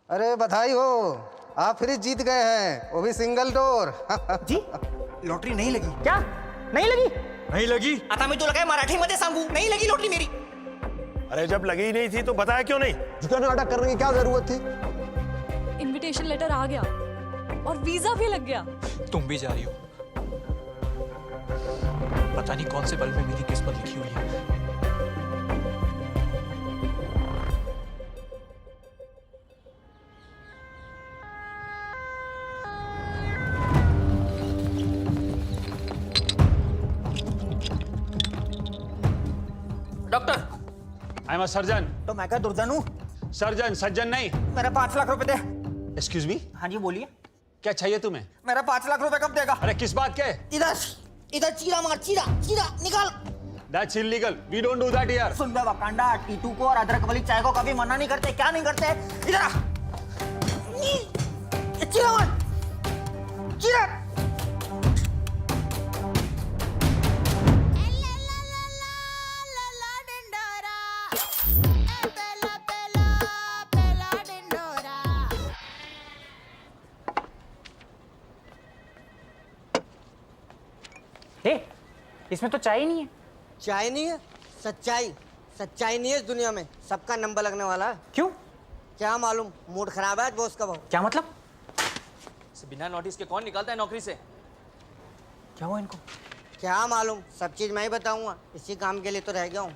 अरे बधाई हो, आप फ्रिज जीत गए हैं, वो भी सिंगल डोर। जी लॉटरी नहीं लगी क्या? नहीं लगी? नहीं लगी? आता मी तुला काय मराठीमध्ये सांगू, नहीं लगी लॉटरी मेरी। अरे जब लगी ही नहीं थी तो बताया क्यों नहीं? झुका नाटक करने की क्या जरूरत थी? इनविटेशन लेटर आ गया और वीजा भी लग गया। तुम भी जा रही हो। पता नहीं कौन से बल में मेरी किस्मत लिखी हुई है। Doctor I am a surgeon. तो मैं क्या दुर्जन हूँ? सर्जन सज्जन नहीं। मेरा 5 लाख रुपए दे। एक्सक्यूज मी, हाँ जी बोलिए। क्या चाहिए तुम्हें? मेरा 5 लाख रुपए कब देगा? अरे किस बात के? इधर इधर चीरा मार, चीरा चीरा निकाल। That's illegal, we don't do that here. सुन बे वकांडा, टीटू को और अदरक वाली चाय को कभी मना नहीं करते, क्या नहीं करते? इधर आ। चीरा मार, चीरा। इसमें तो चाय ही नहीं है। चाय नहीं है, सच्चाई। सच्चाई नहीं है इस दुनिया में, सबका नंबर लगने वाला है। क्यों? क्या मालूम, मूड खराब है आज बॉस का। भाव क्या मतलब? बिना नोटिस के कौन निकालता है नौकरी से? क्या हुआ इनको? क्या मालूम, सब चीज मैं ही बताऊंगा, इसी काम के लिए तो रह गया हूँ।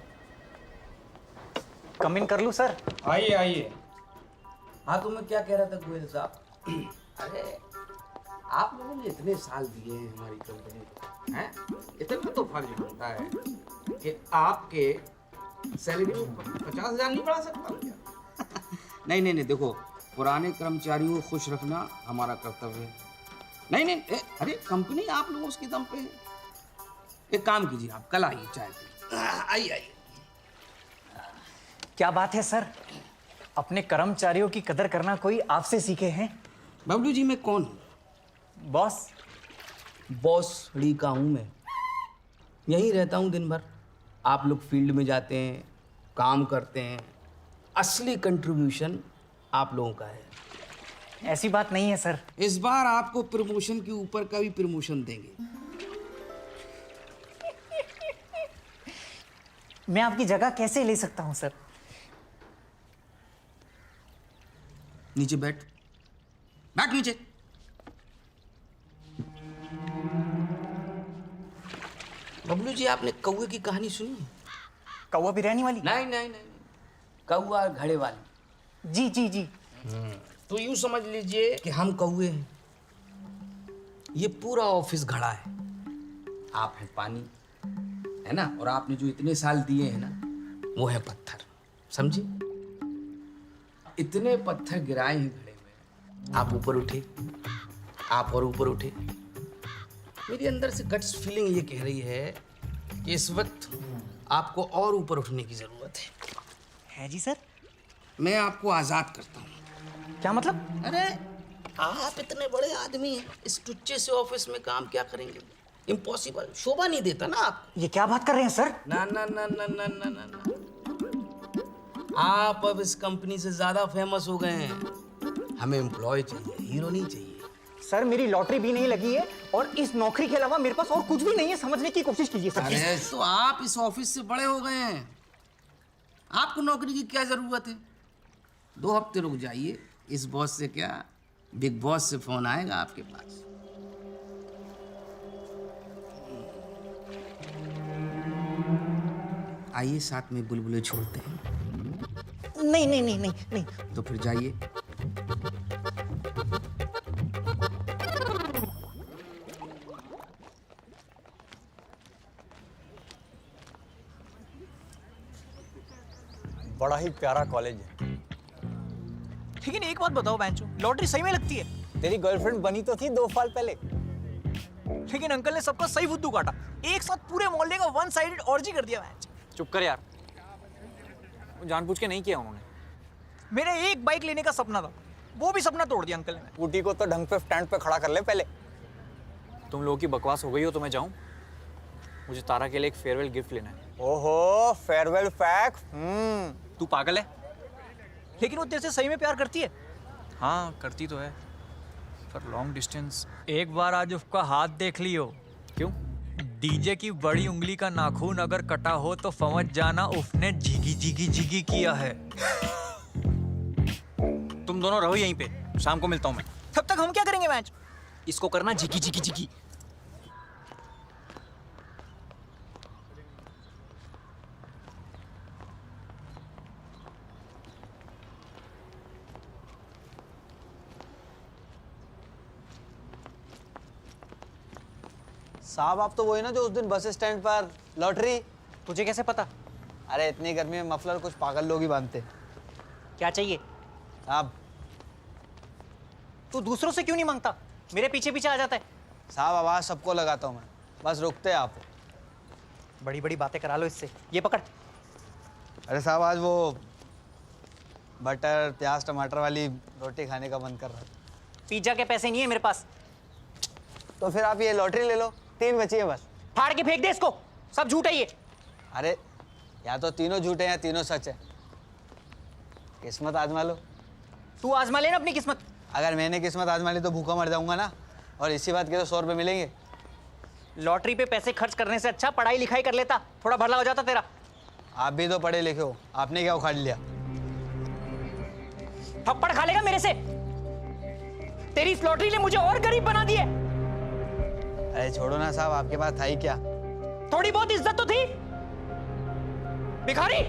कम इन कर लूं सर? आइए आइए। हाँ, तो मैं क्या कह रहा था गोयल साहब, अरे आप लोगों ने इतने साल दिए हैं हमारी कंपनी को, हैं? इतना तो फर्ज बनता है कि आपके सैलरी में 50,000 नहीं बढ़ा सकता क्या? नहीं नहीं नहीं, देखो, पुराने कर्मचारियों को खुश रखना हमारा कर्तव्य है। नहीं नहीं, अरे कंपनी आप लोगों उसके दम पे है। एक काम कीजिए, आप कल आइए चाय पे। आइए आइए। क्या बात है सर, अपने कर्मचारियों की कदर करना कोई आपसे सीखे हैं? बबलू जी, मैं कौन हूँ? बॉस। बॉस ड़ी का हूँ मैं। यहीं रहता हूँ दिन भर। आप लोग फील्ड में जाते हैं, काम करते हैं, असली कंट्रीब्यूशन आप लोगों का है। ऐसी बात नहीं है सर। इस बार आपको प्रमोशन के ऊपर का भी प्रमोशन देंगे। मैं आपकी जगह कैसे ले सकता हूँ सर? नीचे बैठ, बैठ नीचे। बबलू जी, आपने कौवे की कहानी सुनी है? कौवा बिरयानी वाली? नहीं नहीं नहीं, कौवा घड़े वाली। जी जी जी। तो यूं समझ लीजिए कि हम कौवे हैं, ये पूरा ऑफिस घड़ा है, आप हैं पानी, है ना? और आपने जो इतने साल दिए हैं ना, वो है पत्थर, समझे? इतने पत्थर गिराए हैं घड़े में, आप ऊपर उठे, आप और ऊपर उठे। मेरी अंदर से गट्स फीलिंग ये कह रही है कि इस वक्त आपको और ऊपर उठने की जरूरत है जी सर। मैं आपको आजाद करता हूँ। क्या मतलब? अरे आप इतने बड़े आदमी हैं, इस टुच्चे से ऑफिस में काम क्या करेंगे? इम्पॉसिबल, शोभा नहीं देता ना आप। ये क्या बात कर रहे हैं सर? ना ना ना ना ना ना ना ना, आप अब इस कंपनी से ज्यादा फेमस हो गए हैं। हमें एम्प्लॉय चाहिए, हीरो नहीं चाहिए। सर मेरी लॉटरी भी नहीं लगी है और इस नौकरी के अलावा मेरे पास और कुछ भी नहीं है, समझने की कोशिश कीजिए सर। अरे तो आप इस ऑफिस से बड़े हो गए हैं, आपको नौकरी की क्या जरूरत है? 2 हफ्ते रुक जाइए, इस बॉस से क्या, बिग बॉस से फोन आएगा आपके पास। आइए साथ में बुलबुलें छोड़ते हैं। नहीं नहीं नहीं नहीं नहीं। तो फिर जाइए। बड़ा ही प्यारा कॉलेज है। लेकिन एक बात बताओ बैंचो, लॉटरी सही में लगती है? तेरी गर्लफ्रेंड बनी तो थी 2 साल पहले। लेकिन अंकल ने सबका सही फुद्दू काटा, एक साथ पूरे मोहल्ले का वन साइडेड ऑर्जी कर दिया। चुप कर यार, जानबूझ के नहीं किया उन्होंने। मेरा एक बाइक लेने का सपना था, वो भी सपना तोड़ दिया अंकल ने। स्कूटी को तो ढंग पे स्टैंड पे खड़ा कर ले पहले। तुम लोगों की बकवास हो गई हो तो मैं जाऊं? मुझे तारा के लिए एक फेयरवेल गिफ्ट लेना है। ओहो, फेयरवेल पैक। तू पागल है? लेकिन वो तेरे से सही में प्यार करती है। हाँ करती तो है, पर लॉन्ग डिस्टेंस। एक बार आज उसका हाथ देख लियो। क्यों? डीजे की बड़ी उंगली का नाखून अगर कटा हो तो समझ जाना उसने जिगी जिगी जिगी किया है। तुम दोनों रहो यहीं पे, शाम को मिलता हूँ मैं। तब तक हम क्या करेंगे मैच? इसको करना जिगी जिगी जिगी। साहब आप तो वही ना जो उस दिन बस स्टैंड पर लॉटरी। तुझे कैसे पता? अरे इतनी गर्मी में मफलर कुछ पागल लोग ही बांधते। क्या चाहिए? साहब तू दूसरों से क्यों नहीं मांगता? मेरे पीछे पीछे आ जाता है। साहब आवाज़ सबको लगाता हूँ मैं, बस रुकते आप। बड़ी बड़ी बातें करा लो इससे। ये पकड़। अरे साहब आज वो बटर प्याज टमाटर वाली रोटी खाने का मन कर रहा था। पिज्जा के पैसे नहीं है मेरे पास। तो फिर आप ये लॉटरी ले लो, 3 बची है बस। फाड़ के फेंक दे इसको, सब झूठ है ये। अरे या तो तीनों झूठे हैं या तीनों सच है। किस्मत आजमा लो। तू आजमा लेना अपनी किस्मत। अगर मैंने किस्मत आजमा ली तो भूखा मर जाऊंगा ना। और इसी बात के तो 100 रुपये मिलेंगे। लॉटरी पे पैसे खर्च करने से अच्छा पढ़ाई लिखाई कर लेता, थोड़ा भला हो जाता तेरा। आप भी तो पढ़े लिखे हो, आपने क्या उखाड़ लिया? थप्पड़ खा लेगा मेरे से। तेरी इस लॉटरी ने मुझे और गरीब बना दिया। अरे छोड़ो ना साहब, आपके पास था ही क्या? थोड़ी बहुत इज्जत तो थी। भिखारी।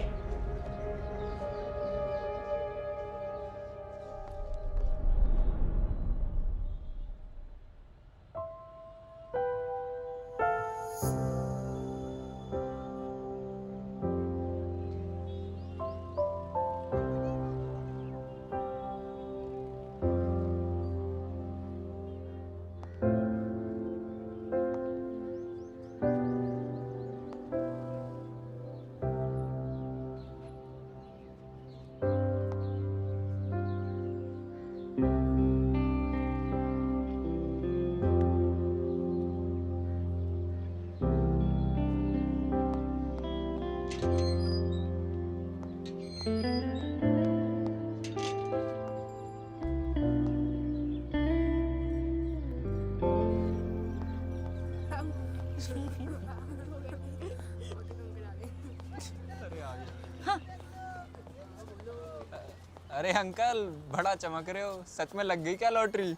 अरे अंकल बड़ा चमक रहे हो, सच में लग गई क्या लॉटरी?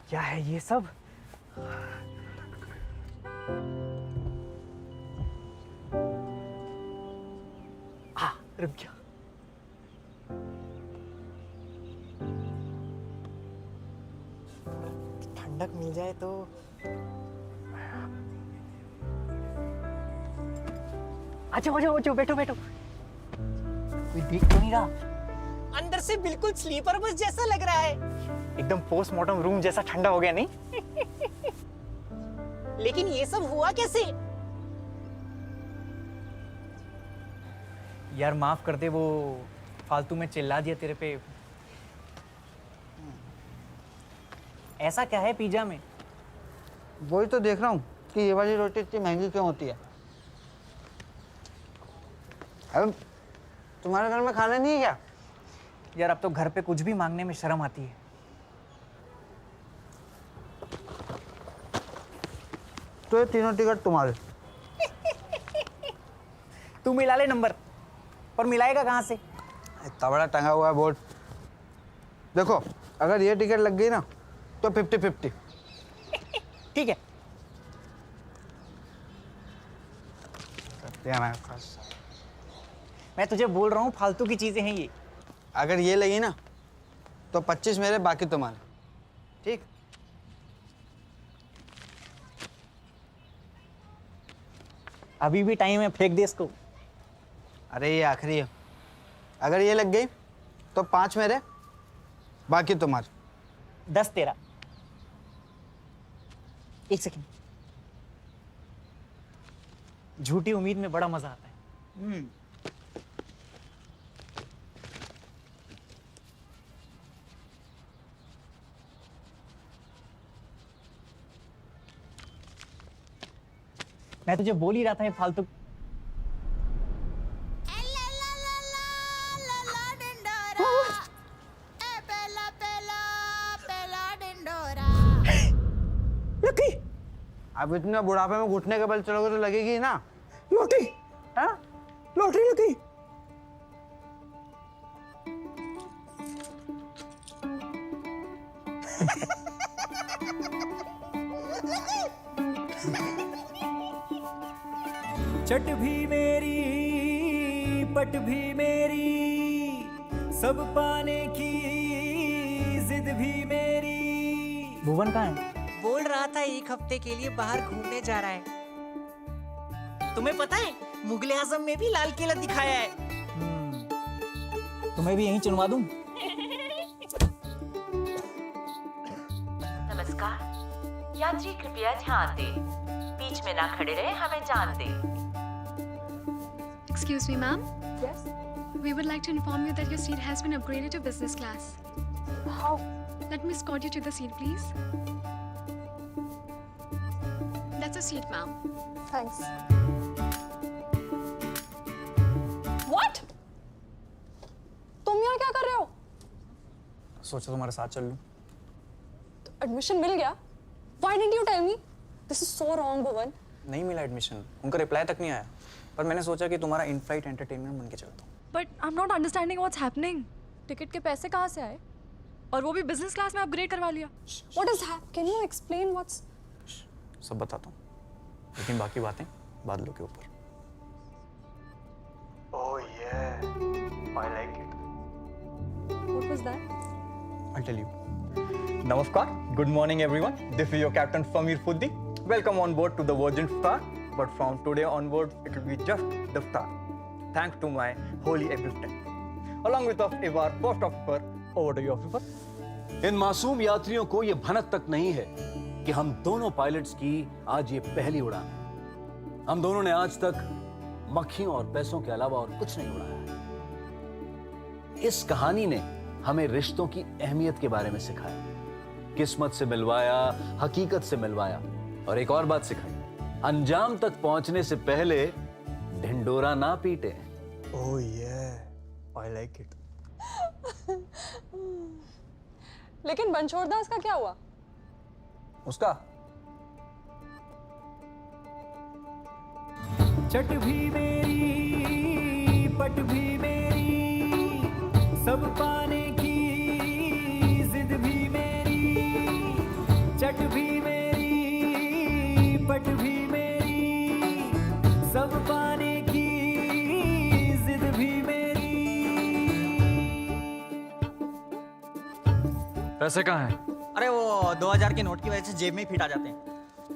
क्या है ये सब? रुक जा। ठंडक मिल जाए तो। अच्छा हो जाओ, बैठो बैठो। कोई देख तो नहीं रहा? अंदर से बिल्कुल स्लीपर बस जैसा लग रहा है। एकदम पोस्टमार्टम रूम जैसा ठंडा हो गया नहीं? लेकिन ये सब हुआ कैसे? यार माफ कर दे, वो फालतू में चिल्ला दिया तेरे पे। ऐसा क्या है पिज्जा में? वही तो देख रहा हूँ कि ये वाली रोटी इतनी महंगी क्यों होती है। अब तुम्हारे घर में खाना नहीं है क्या? यार अब तो घर पे कुछ भी मांगने में शर्म आती है। तो ये तीनों टिकट तुम्हारे। तू मिला ले नंबर, पर मिलाएगा कहाँ से? इतना बड़ा टंगा हुआ है बोर्ड। देखो अगर ये टिकट लग गई ना तो 50-50। ठीक है। मैं तुझे बोल रहा हूँ फालतू की चीजें हैं ये। अगर ये लगी ना तो 25 मेरे, बाकी तुम्हारे। ठीक? अभी भी टाइम है, फेंक दे इसको। अरे ये आखिरी है, अगर ये लग गई तो 5 मेरे, बाकी तुम्हारे। 10 तेरा। एक सेकंड, झूठी उम्मीद में बड़ा मजा आता है। मैं तुझे बोल ही रहा था ये फालतू। लकी, अब इतने बुढ़ापे में घुटने के बल चलोगे तो लगेगी ही ना। लॉटरी, हाँ लॉटरी लकी। चट भी मेरी पट भी मेरी, सब पाने की जिद भी मेरी। भुवन कहाँ है? बोल रहा था 1 हफ्ते के लिए बाहर घूमने जा रहा है। तुम्हें पता है मुगले आजम में भी लाल किला दिखाया है। तुम्हें भी यहीं चुनवा दूं? नमस्कार यात्री, कृपया ध्यान दें, बीच में ना खड़े रहे, हमें जान दें। Excuse me, ma'am. Yes. We would like to inform you that your seat has been upgraded to business class. How? Let me escort you to the seat, please. That's a seat, ma'am. Thanks. What? तुम यहाँ क्या कर रहे हो? सोचा तुम्हारे साथ चल लूं। Admission मिल गया? Why didn't you tell me? This is so wrong, Bhuvan. नहीं मिला एडमिशन, उनका रिप्लाई तक नहीं आया, पर मैंने सोचा कि तुम्हारा इन फ्लाइट एंटरटेनमेंट बन के चलता हूँ। But I'm not understanding what's happening. Ticket के पैसे कहाँ से आए? और वो भी बिजनेस क्लास में अपग्रेड करवा लिया। What is that? Can you explain what's? सब बताता हूँ, लेकिन बाकी बातें बादलों के ऊपर। Oh yeah, I like it. What was that? I'll tell you. Namaskar. Good morning, everyone. This is your captain Samir Fuddi. Welcome on board to the Virgin Star. But from today onwards, it will be just the Star. Thanks to my holy assistant. Along with us is our first officer. Over to you, officer. इन मासूम यात्रियों को ये भनक तक नहीं है कि हम दोनों पायलट्स की आज ये पहली उड़ान है। हम दोनों ने आज तक मक्खियों और पैसों के अलावा और कुछ नहीं उड़ाया है। इस कहानी ने हमें रिश्तों की अहमियत के बारे में सिखाया, किस्मत से मिलवाया, हकीकत से मिलवाया, और एक और बात सिखाई, अंजाम तक पहुंचने से पहले ढिंडोरा ना पीटे। Oh yeah, I like it. लेकिन बनछोड़ दास का क्या हुआ? उसका चट भी मेरी पट भी मेरी, सब पाने की जिद भी मेरी। चट भी मेरी पट भी मेरी, सब पाने की जिद भी मेरी। पैसे कहाँ हैं? अरे वो 2000 के नोट की वजह से जेब में ही फिट आ जाते हैं।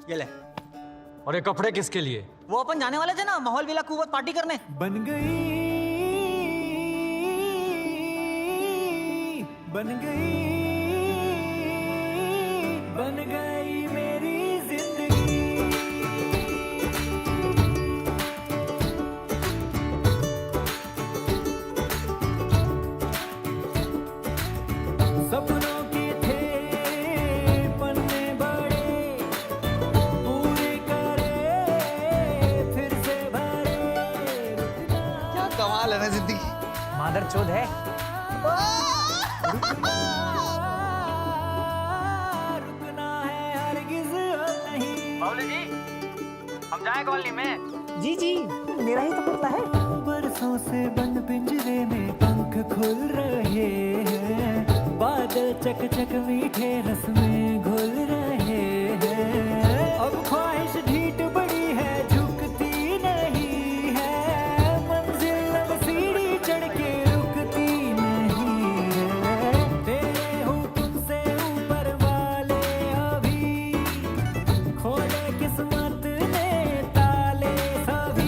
ये ले। और ये कपड़े किसके लिए? वो अपन जाने वाले थे ना माहौल विला कुवत पार्टी करने। बन गई बन गई बन गई मेरी जिंदगी। सपनों के थे पन्ने बड़े, पूरे करे फिर से भरे। क्या कमाल है ना जिंदगी। मादर चोद है। रुकना है हरगिज़ नहीं। बाबूले जी, हम जाएं कॉलोनी में। जी जी, मेरा ही तो पुतला है। बरसों से बंद पिंजरे में पंख खुल रहे हैं, बादल चक चक मीठे रस में घुल रहे हैं। अब ख्वाहिश ढीठ बड़ी है, झुकती नहीं है, मंजिल अब सीढ़ी चढ़ के रुकती नहीं है। तेरे हुक्म से ऊपर वाले अभी खोले किस्मत ने ताले सभी।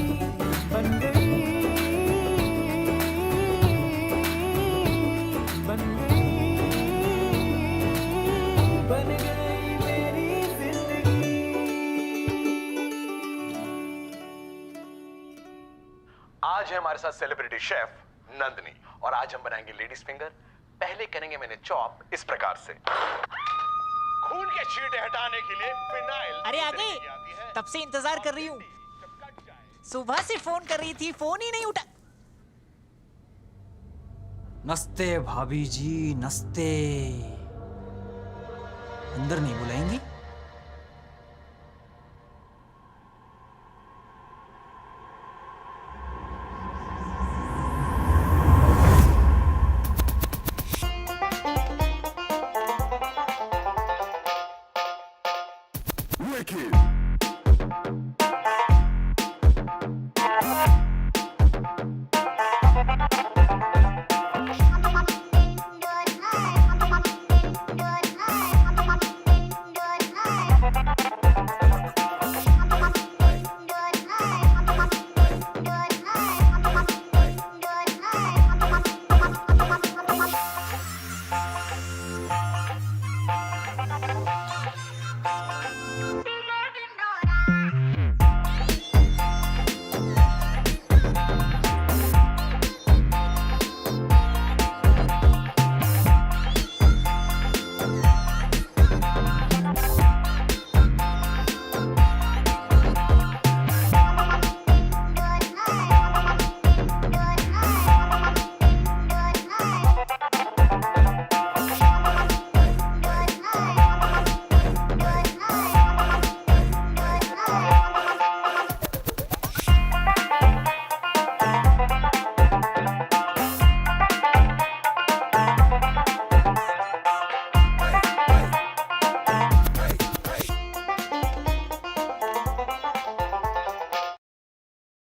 सा सेलिब्रिटी शेफ नंदनी, और आज हम बनाएंगे लेडीज फिंगर। पहले करेंगे मैंने चॉप इस प्रकार से। खून के छींटे हटाने के लिए फिनाइल। अरे आ गए, तब से इंतजार कर रही हूँ। सुबह से फोन कर रही थी, फोन ही नहीं उठा। नस्ते भाभी जी, नस्ते। अंदर नहीं बुलाएंगी?